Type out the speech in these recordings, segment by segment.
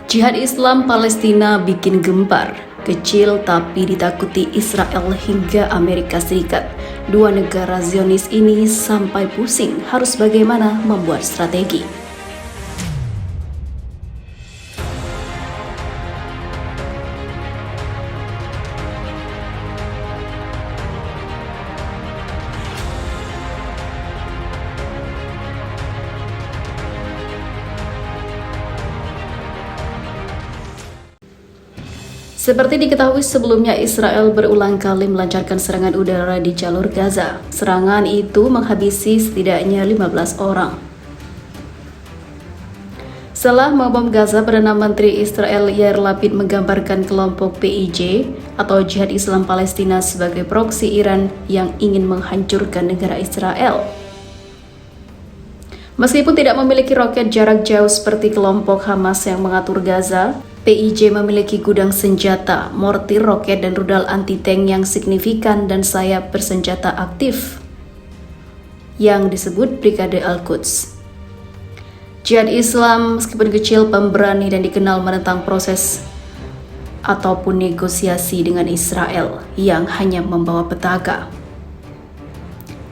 Jihad Islam Palestina bikin gempar, kecil tapi ditakuti Israel hingga Amerika Serikat. Dua negara Zionis ini sampai pusing harus bagaimana membuat strategi. Seperti diketahui sebelumnya, Israel berulang kali melancarkan serangan udara di jalur Gaza. Serangan itu menghabisi setidaknya 15 orang. Setelah membom Gaza, Perdana Menteri Israel Yair Lapid menggambarkan kelompok PIJ atau Jihad Islam Palestina sebagai proksi Iran yang ingin menghancurkan negara Israel. Meskipun tidak memiliki roket jarak jauh seperti kelompok Hamas yang mengatur Gaza, PIJ memiliki gudang senjata, mortir, roket, dan rudal anti-tank yang signifikan dan sayap bersenjata aktif yang disebut Brigade Al-Quds. Jihad Islam meskipun kecil, pemberani, dan dikenal menentang proses ataupun negosiasi dengan Israel yang hanya membawa petaka.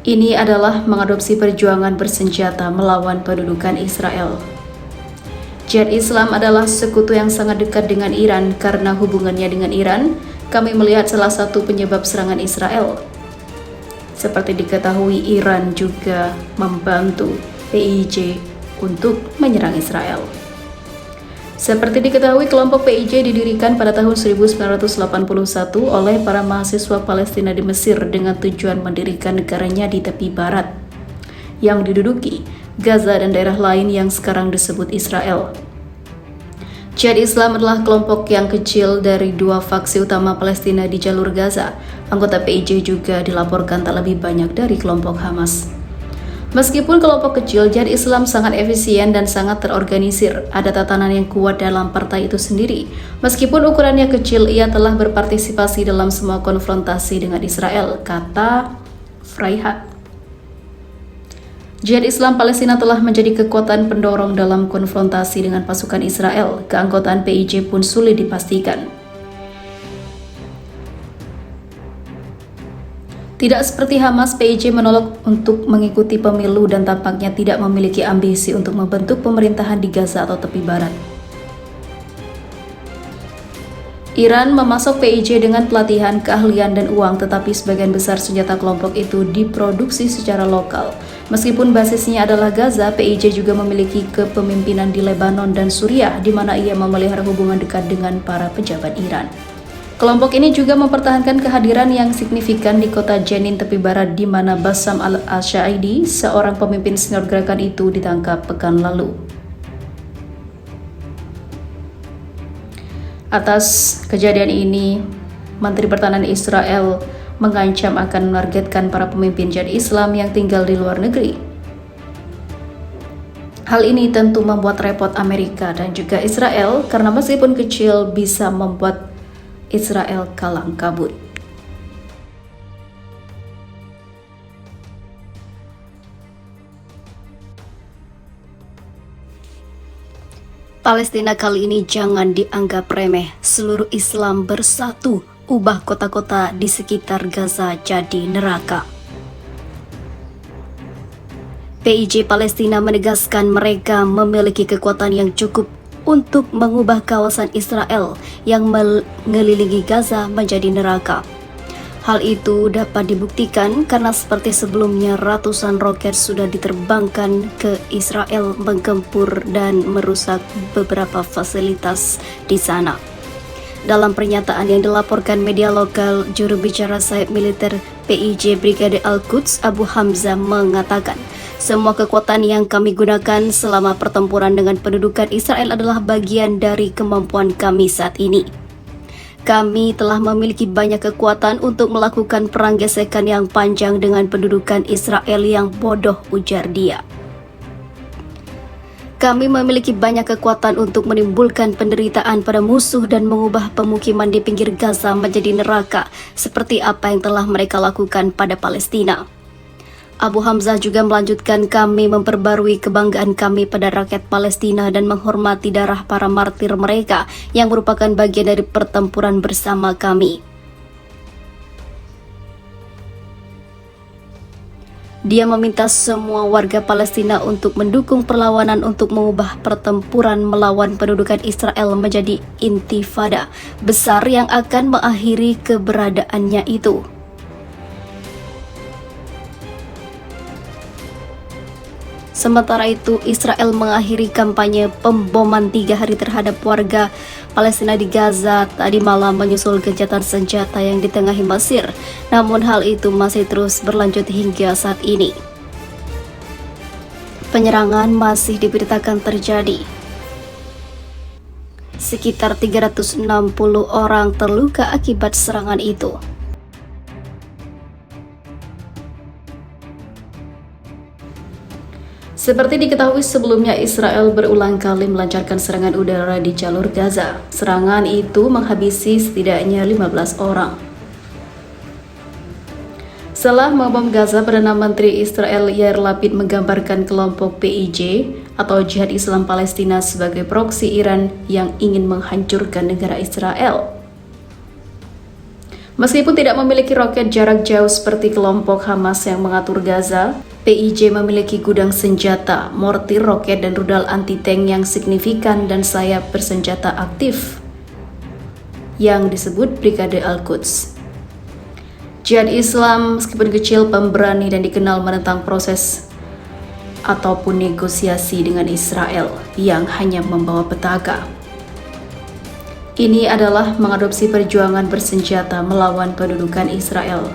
Ini adalah mengadopsi perjuangan bersenjata melawan pendudukan Israel. Jihad Islam adalah sekutu yang sangat dekat dengan Iran. Karena hubungannya dengan Iran, kami melihat salah satu penyebab serangan Israel. Seperti diketahui, Iran juga membantu PIJ untuk menyerang Israel. Seperti diketahui, kelompok PIJ didirikan pada tahun 1981 oleh para mahasiswa Palestina di Mesir dengan tujuan mendirikan negaranya di tepi barat yang diduduki Gaza dan daerah lain yang sekarang disebut Israel. Jihad Islam adalah kelompok yang kecil dari dua faksi utama Palestina di jalur Gaza. Anggota PIJ juga dilaporkan tak lebih banyak dari kelompok Hamas. Meskipun kelompok kecil, Jihad Islam sangat efisien dan sangat terorganisir. Ada tatanan yang kuat dalam partai itu sendiri. Meskipun ukurannya kecil, ia telah berpartisipasi dalam semua konfrontasi dengan Israel, kata Freihat. Jihad Islam Palestina telah menjadi kekuatan pendorong dalam konfrontasi dengan pasukan Israel. Keanggotaan PIJ pun sulit dipastikan. Tidak seperti Hamas, PIJ menolak untuk mengikuti pemilu dan tampaknya tidak memiliki ambisi untuk membentuk pemerintahan di Gaza atau tepi barat. Iran memasok PIJ dengan pelatihan, keahlian, dan uang, tetapi sebagian besar senjata kelompok itu diproduksi secara lokal. Meskipun basisnya adalah Gaza, PIJ juga memiliki kepemimpinan di Lebanon dan Suriah, di mana ia memelihara hubungan dekat dengan para pejabat Iran. Kelompok ini juga mempertahankan kehadiran yang signifikan di kota Jenin, tepi barat, di mana Bassam al-Sha'idi, seorang pemimpin senior gerakan itu, ditangkap pekan lalu. Atas kejadian ini, Menteri Pertahanan Israel mengancam akan menargetkan para pemimpin Jihad Islam yang tinggal di luar negeri. Hal ini tentu membuat repot Amerika dan juga Israel karena meskipun kecil bisa membuat Israel kalang kabut. Palestina kali ini jangan dianggap remeh. Seluruh Islam bersatu, ubah kota-kota di sekitar Gaza jadi neraka. PIJ Palestina menegaskan mereka memiliki kekuatan yang cukup untuk mengubah kawasan Israel yang mengelilingi Gaza menjadi neraka. Hal itu dapat dibuktikan karena seperti sebelumnya ratusan roket sudah diterbangkan ke Israel menggempur dan merusak beberapa fasilitas di sana. Dalam pernyataan yang dilaporkan media lokal, juru bicara sayap militer PIJ Brigade Al-Quds Abu Hamzah mengatakan, semua kekuatan yang kami gunakan selama pertempuran dengan pendudukan Israel adalah bagian dari kemampuan kami saat ini. Kami telah memiliki banyak kekuatan untuk melakukan perang gesekan yang panjang dengan pendudukan Israel yang bodoh, ujar dia. Kami memiliki banyak kekuatan untuk menimbulkan penderitaan pada musuh dan mengubah pemukiman di pinggir Gaza menjadi neraka, seperti apa yang telah mereka lakukan pada Palestina. Abu Hamzah juga melanjutkan, kami memperbarui kebanggaan kami pada rakyat Palestina dan menghormati darah para martir mereka yang merupakan bagian dari pertempuran bersama kami. Dia meminta semua warga Palestina untuk mendukung perlawanan untuk mengubah pertempuran melawan pendudukan Israel menjadi intifada besar yang akan mengakhiri keberadaannya itu. Sementara itu, Israel mengakhiri kampanye pemboman 3 hari terhadap warga Palestina di Gaza tadi malam menyusul gencatan senjata yang ditengahi Mesir. Namun hal itu masih terus berlanjut hingga saat ini. Penyerangan masih diberitakan terjadi. Sekitar 360 orang terluka akibat serangan itu. Seperti diketahui sebelumnya, Israel berulang kali melancarkan serangan udara di jalur Gaza. Serangan itu menghabisi setidaknya 15 orang. Setelah membom Gaza, Perdana Menteri Israel Yair Lapid menggambarkan kelompok PIJ atau Jihad Islam Palestina sebagai proksi Iran yang ingin menghancurkan negara Israel. Meskipun tidak memiliki roket jarak jauh seperti kelompok Hamas yang mengatur Gaza, PIJ memiliki gudang senjata, mortir, roket, dan rudal anti-tank yang signifikan dan sayap bersenjata aktif yang disebut Brigade Al-Quds. Jihad Islam meskipun kecil, pemberani, dan dikenal menentang proses ataupun negosiasi dengan Israel yang hanya membawa petaka. Ini adalah mengadopsi perjuangan bersenjata melawan pendudukan Israel.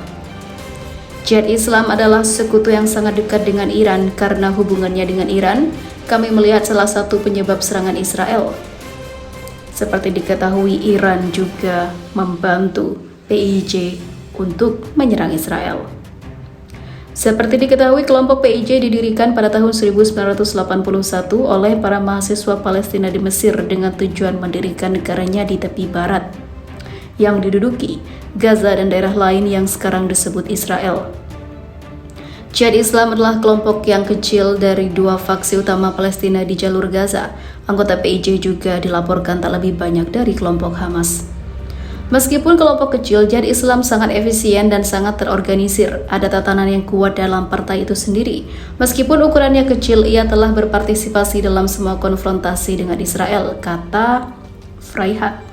Jihad Islam adalah sekutu yang sangat dekat dengan Iran. Karena hubungannya dengan Iran, kami melihat salah satu penyebab serangan Israel. Seperti diketahui, Iran juga membantu PIJ untuk menyerang Israel. Seperti diketahui, kelompok PIJ didirikan pada tahun 1981 oleh para mahasiswa Palestina di Mesir dengan tujuan mendirikan negaranya di tepi barat yang diduduki Gaza dan daerah lain yang sekarang disebut Israel. Jihad Islam adalah kelompok yang kecil dari 2 faksi utama Palestina di jalur Gaza. Anggota PIJ juga dilaporkan tak lebih banyak dari kelompok Hamas. Meskipun kelompok kecil, Jihad Islam sangat efisien dan sangat terorganisir. Ada tatanan yang kuat dalam partai itu sendiri. Meskipun ukurannya kecil, ia telah berpartisipasi dalam semua konfrontasi dengan Israel, kata Freihat.